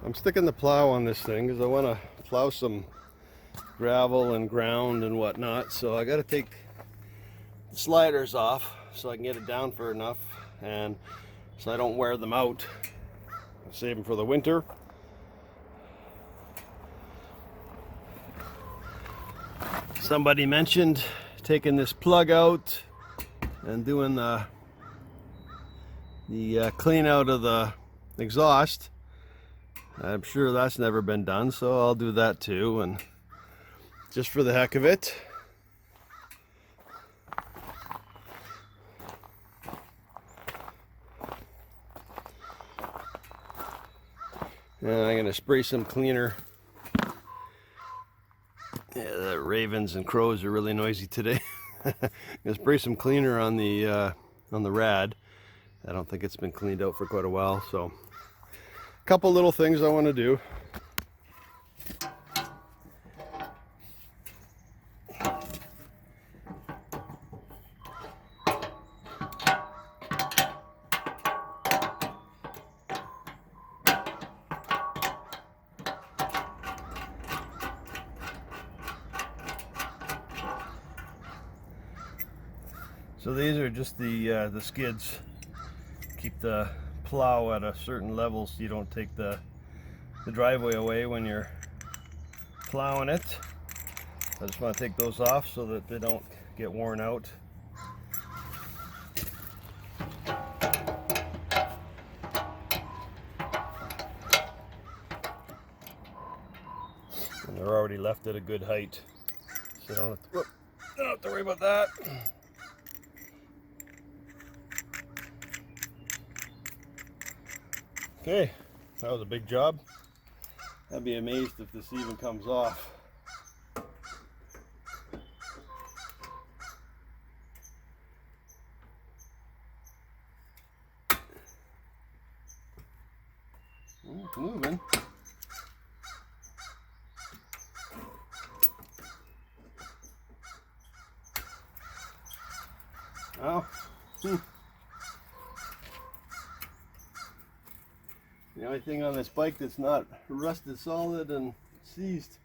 I'm sticking the plow on this thing because I want to plow some gravel and ground and whatnot. So I got to take the sliders off so I can get it down for enough, and so I don't wear them out. I'll save them for the winter. Somebody mentioned taking this plug out and doing the clean out of the exhaust. I'm sure that's never been done, so I'll do that too, and just for the heck of it. And I'm going to spray some cleaner. Yeah, the ravens and crows are really noisy today. I'm going to spray some cleaner on the rad. I don't think it's been cleaned out for quite a while, so a couple little things I want to do. So these are just the skids. Keep the plow at a certain level so you don't take the driveway away when you're plowing it. I just want to take those off so that they don't get worn out. And they're already left at a good height, so I don't have to worry about that. Okay, that was a big job. I'd be amazed if this even comes off. It's moving. Oh. The only thing on this bike that's not rusted solid and seized.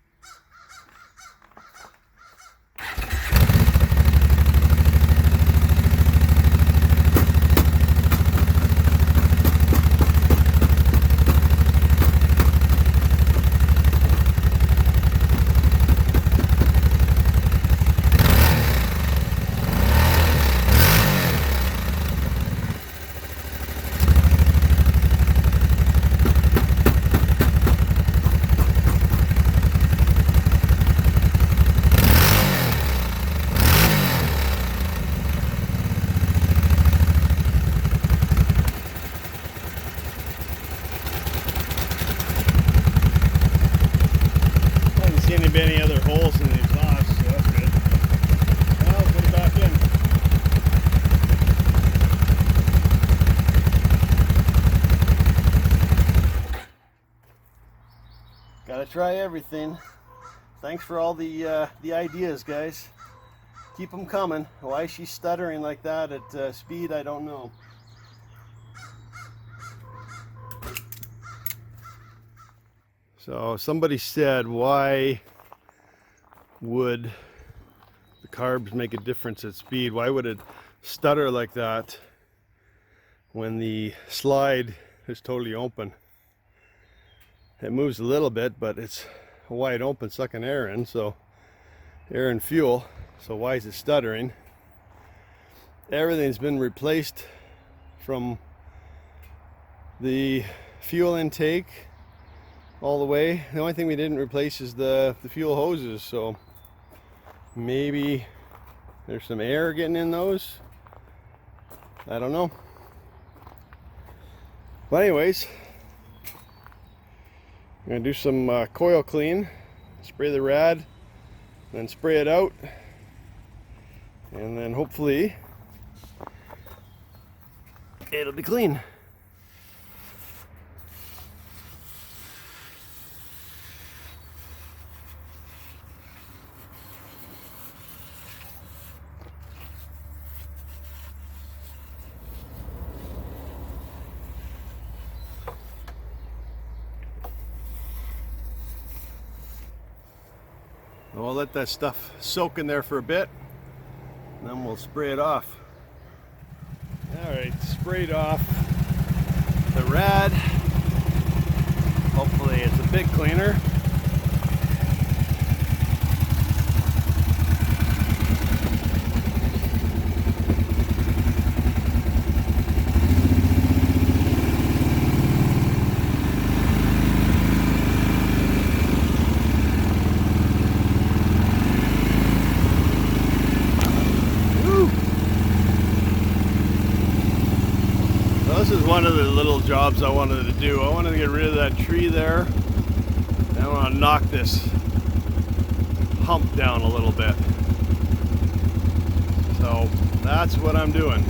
Any other holes in the exhaust, so that's good. I'll put it back in. Gotta try everything. Thanks for all the ideas, guys. Keep them coming. Why she's stuttering like that at speed, I don't know. So somebody said, why would the carbs make a difference at speed? Why would it stutter like that when the slide is totally open? It moves a little bit, but it's wide open, sucking air in, so air and fuel. So why is it stuttering? Everything's been replaced from the fuel intake all the way. The only thing we didn't replace is the fuel hoses, so maybe there's some air getting in those. I don't know. But anyways, I'm gonna do some coil clean, spray the rad, then spray it out, and then hopefully it'll be clean. We'll let that stuff soak in there for a bit, and then we'll spray it off. Alright, sprayed off the rad. Hopefully it's a bit cleaner. This is one of the little jobs I wanted to do. I wanted to get rid of that tree there. And I want to knock this hump down a little bit. So that's what I'm doing.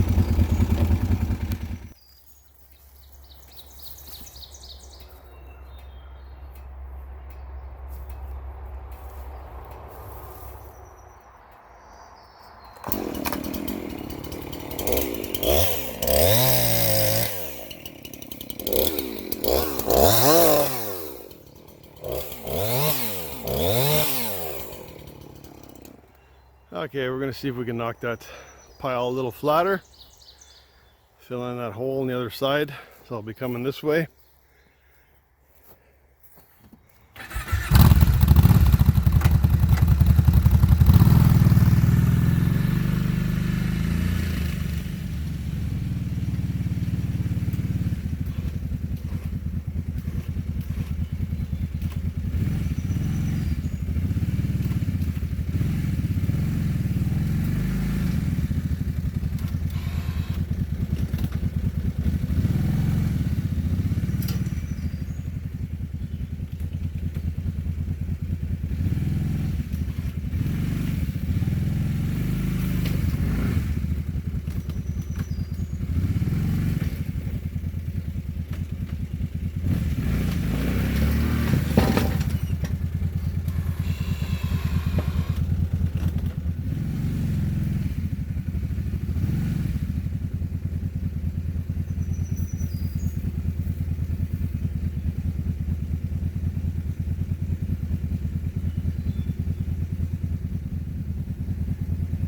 Okay, we're going to see if we can knock that pile a little flatter. Fill in that hole on the other side. So I'll be coming this way.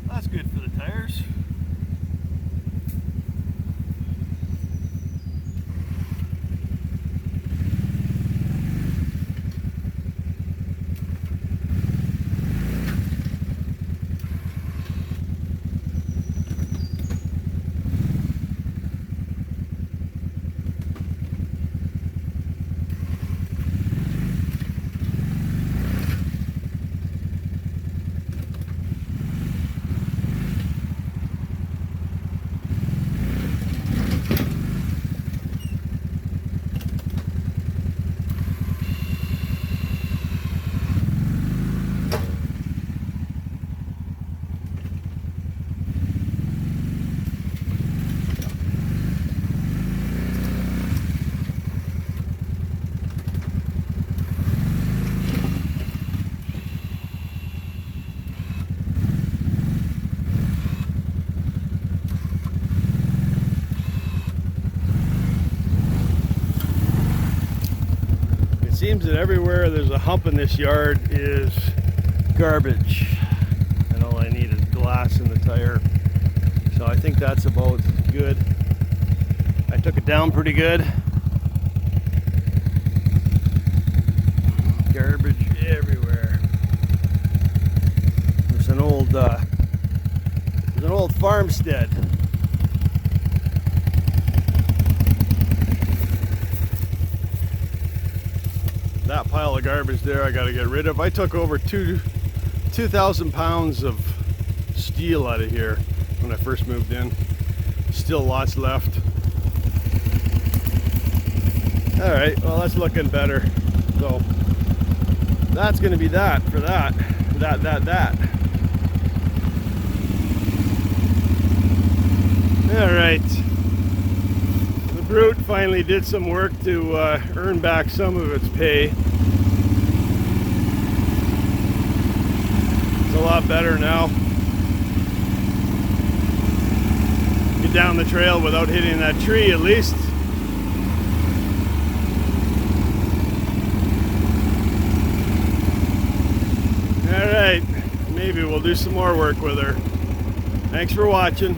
That's good for the tires. Seems that everywhere there's a hump in this yard is garbage, and all I need is glass in the tire. So I think that's about good. I took it down pretty good. Garbage everywhere. There's an old farmstead. That pile of garbage there I got to get rid of. I took over 2,000 pounds of steel out of here when I first moved in. Still lots left. Alright, well that's looking better. So that's going to be that for that. Alright. The brute finally did some work to earn back some of its pay. It's a lot better now. Get down the trail without hitting that tree at least. Alright. maybe we'll do some more work with her. Thanks for watching.